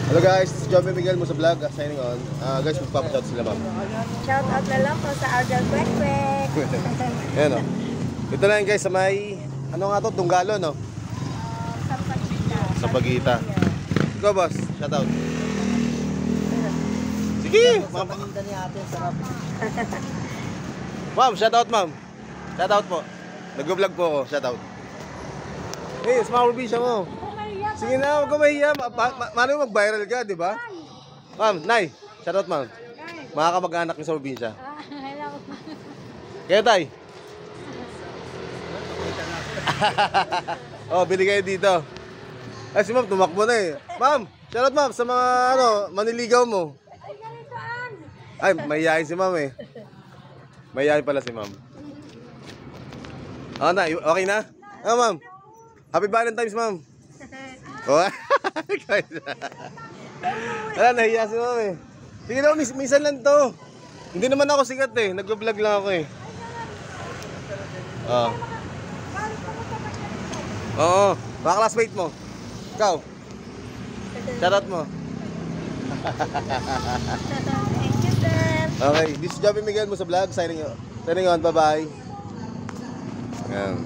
Hello guys, this is Joby Miguel mo sa vlog, signing on. Guys, magpapashout sila ma'am. Shout out na lang po sa Ardal Kwek Kwek. Ayan o. Ito na yun guys sa may, ano nga to, Tunggalo no? Sa Pagita. Sa Pagita. Ikaw boss, shout out. Sige! Sa paninda ni ate, sarap. Ma'am, shout out ma'am. Shout out po. Nag-vlog po ako, shout out. Hey, small probinsya mo. Sige na, huwag ka mahiya. Mano mag-viral ka, di ba? Ma'am, Nay, shout out ma'am. Mga kamag-anak niyo sa probinsya. Hello. Kaya tay. Oh, bili kayo dito. Ay, si ma'am, tumakbo na eh. Ma'am, shout out ma'am sa mga maniligaw mo. Ay, mahihayin si ma'am eh. Mahihayin pala si ma'am. Oh, Nay, okay na? Ah, ma'am. Happy Valentine's, ma'am. Oh, wala, nahiya si ma'am eh. Sige daw, minsan lang to. Hindi naman ako sikat eh. Nag-vlog lang ako eh. Oo. Oo, mga classmate mo. Ikaw. Shoutout mo. Thank you, sir. Okay, this is Joby Miguel mo sa vlog. Signing on. Bye-bye. Ayan.